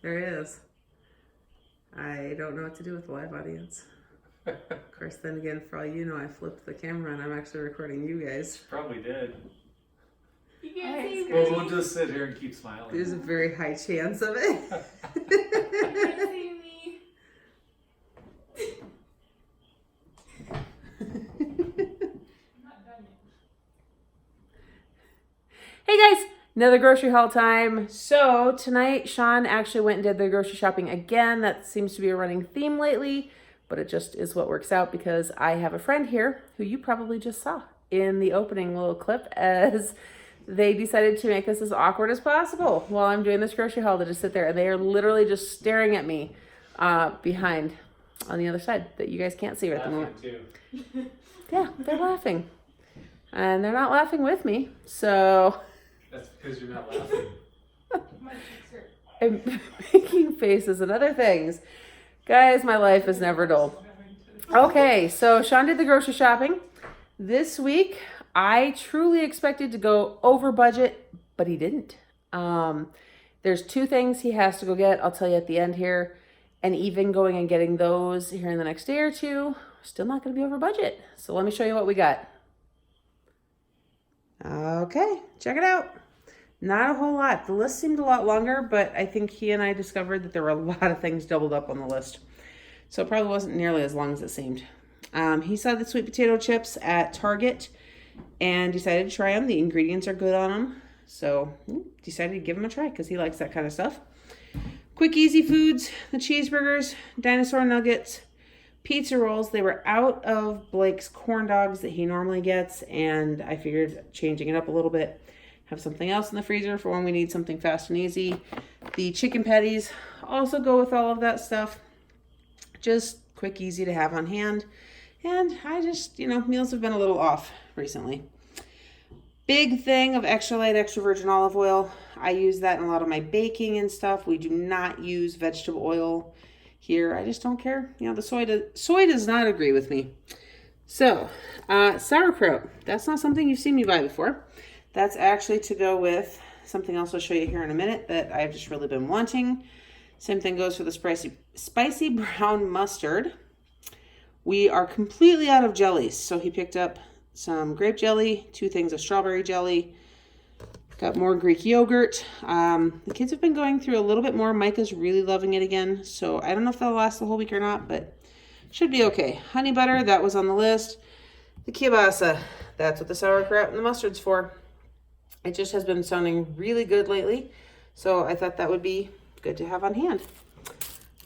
There he is. I don't know what to do with the live audience. Of course, then again, for all you know, I flipped the camera and I'm actually recording you guys. Probably did. You can't see me. Well, we'll just sit here and keep smiling. There's a very high chance of it. You can't see me. I'm not done yet. Hey guys, another grocery haul time. So tonight, Sean actually went and did the grocery shopping again. That seems to be a running theme lately, but it just is what works out because I have a friend here who you probably just saw in the opening little clip as they decided to make this as awkward as possible while I'm doing this grocery haul to just sit there. And they are literally just staring at me behind on the other side that you guys can't see right at the moment. Too. Yeah, they're laughing. And they're not laughing with me, so That's because you're not laughing. My cheeks hurt. I'm making faces and other things. Guys, my life is never dull. Okay, so Sean did the grocery shopping. This week, I truly expected to go over budget, but he didn't. There's two things he has to go get. I'll tell you at the end here. And even going and getting those here in the next day or two, still not going to be over budget. So let me show you what we got. Okay, check it out. Not a whole lot. The list seemed a lot longer, but I think he and I discovered that there were a lot of things doubled up on the list. So it probably wasn't nearly as long as it seemed. He saw the sweet potato chips at Target and decided to try them. The ingredients are good on them. So decided to give them a try because he likes that kind of stuff. Quick, easy foods, the cheeseburgers, dinosaur nuggets, pizza rolls. They were out of Blake's corn dogs that he normally gets, and I figured changing it up a little bit, have something else in the freezer for when we need something fast and easy. The chicken patties also go with all of that stuff. Just quick, easy to have on hand. And I just, meals have been a little off recently. Big thing of extra light, extra virgin olive oil. I use that in a lot of my baking and stuff. We do not use vegetable oil here. I just don't care. The soy does not agree with me. So, sauerkraut. That's not something you've seen me buy before. That's actually to go with something else I'll show you here in a minute that I've just really been wanting. Same thing goes for the spicy brown mustard. We are completely out of jellies. So he picked up some grape jelly, 2 things of strawberry jelly, got more Greek yogurt. The kids have been going through a little bit more. Micah's really loving it again. So I don't know if that'll last the whole week or not, but should be okay. Honey butter, that was on the list. The kielbasa, that's what the sauerkraut and the mustard's for. It just has been sounding really good lately. So I thought that would be good to have on hand.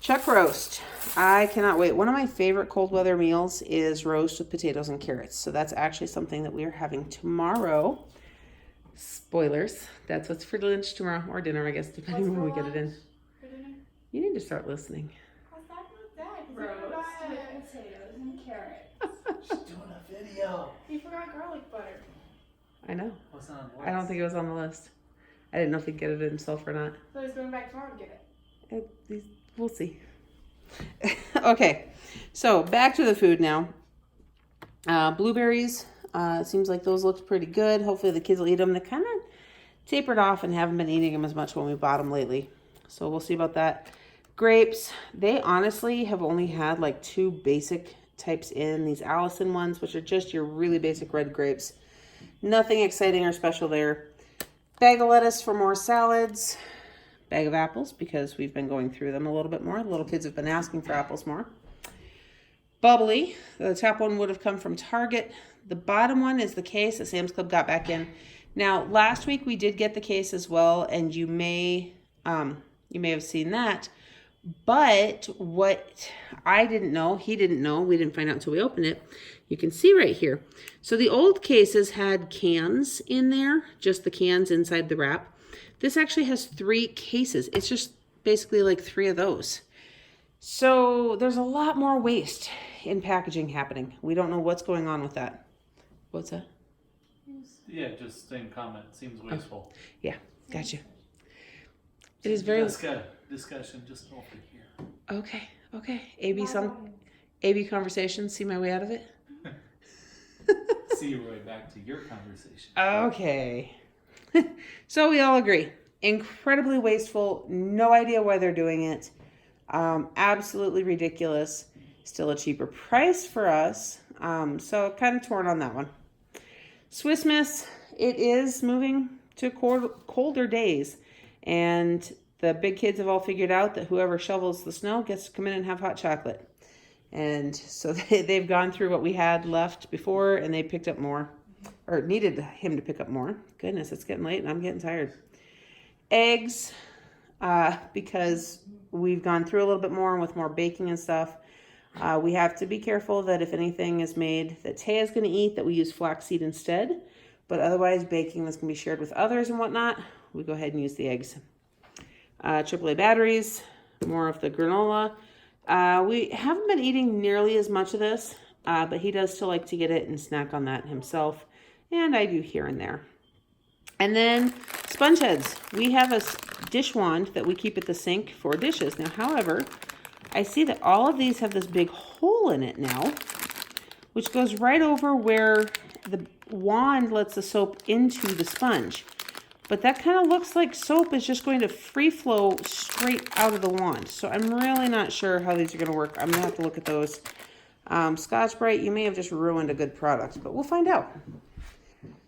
Chuck roast. I cannot wait. One of my favorite cold weather meals is roast with potatoes and carrots. So that's actually something that we are having tomorrow. Spoilers. That's what's for lunch tomorrow, or dinner, I guess, depending on when we get it in. For dinner? You need to start listening. How's that not that? Roast with potatoes and carrots. She's doing a video. You forgot garlic butter. I know. What's on the list? I don't think it was on the list. I didn't know if he'd get it himself or not. So he's going back tomorrow to get it. We'll see. Okay, so back to the food now. Blueberries. Seems like those looked pretty good. Hopefully the kids will eat them. They kind of tapered off and haven't been eating them as much when we bought them lately. So we'll see about that. Grapes. They honestly have only had like 2 basic types in. These Allison ones, which are just your really basic red grapes. Nothing exciting or special there. Bag of lettuce for more salads. Bag of apples because we've been going through them a little bit more. The little kids have been asking for apples more. Bubbly. The top one would have come from Target. The bottom one is the case that Sam's Club got back in. Now, last week we did get the case as well, and you may have seen that. But what I didn't know, he didn't know, we didn't find out until we opened it. You can see right here. So the old cases had cans in there, just the cans inside the wrap. This actually has 3 cases. It's just basically like 3 of those. So there's a lot more waste in packaging happening. We don't know what's going on with that. What's that? Yeah, just same comment. Seems wasteful. Yeah, gotcha. It is very... Discussion just open here. Okay. AB conversation, see my way out of it? See your way back to your conversation. Okay. So we all agree. incredibly wasteful. No idea why they're doing it. Absolutely ridiculous. Still a cheaper price for us. So kind of torn on that one. Swiss Miss, it is moving to colder days. And the big kids have all figured out that whoever shovels the snow gets to come in and have hot chocolate. And so they've gone through what we had left before, and they picked up more. Or needed him to pick up more. Goodness, it's getting late and I'm getting tired. Eggs, because we've gone through a little bit more with more baking and stuff. We have to be careful that if anything is made that Taya's going to eat, that we use flaxseed instead. But otherwise, baking that's going to be shared with others and whatnot, we go ahead and use the eggs. AAA batteries, more of the granola. We haven't been eating nearly as much of this, but he does still like to get it and snack on that himself. And I do here and there. And then sponge heads. We have a dish wand that we keep at the sink for dishes. Now, however, I see that all of these have this big hole in it now, which goes right over where the wand lets the soap into the sponge. But that kind of looks like soap is just going to free flow straight out of the wand. So I'm really not sure how these are going to work. I'm going to have to look at those. Scotch-Brite, you may have just ruined a good product, but we'll find out.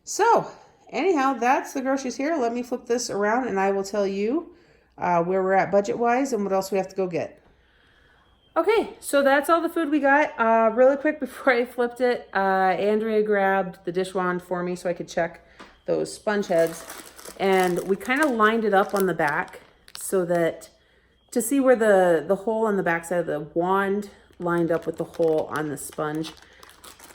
So, anyhow, that's the groceries here. Let me flip this around and I will tell you where we're at budget-wise and what else we have to go get. Okay, so that's all the food we got. Really quick before I flipped it, Andrea grabbed the dish wand for me so I could check those sponge heads. And we kind of lined it up on the back so that to see where the hole on the back side of the wand lined up with the hole on the sponge.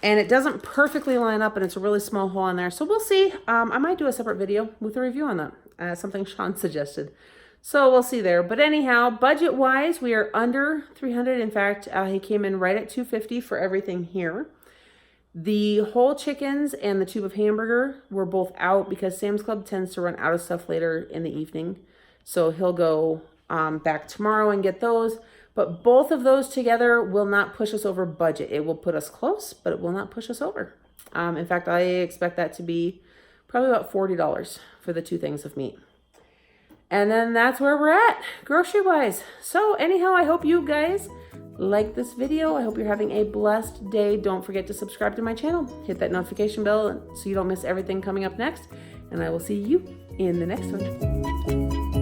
And it doesn't perfectly line up and it's a really small hole in there. So we'll see. I might do a separate video with a review on that. Something Sean suggested. So we'll see there. But anyhow, budget-wise, we are under $300. In fact, he came in right at $250 for everything here. The whole chickens and the tube of hamburger were both out because Sam's Club tends to run out of stuff later in the evening. So he'll go back tomorrow and get those. But both of those together will not push us over budget. It will put us close, but it will not push us over. In fact, I expect that to be probably about $40 for the two things of meat. And then that's where we're at, grocery-wise. So anyhow, I hope you guys like this video. I hope you're having a blessed day. Don't forget to subscribe to my channel. Hit that notification bell so you don't miss everything coming up next. And I will see you in the next one.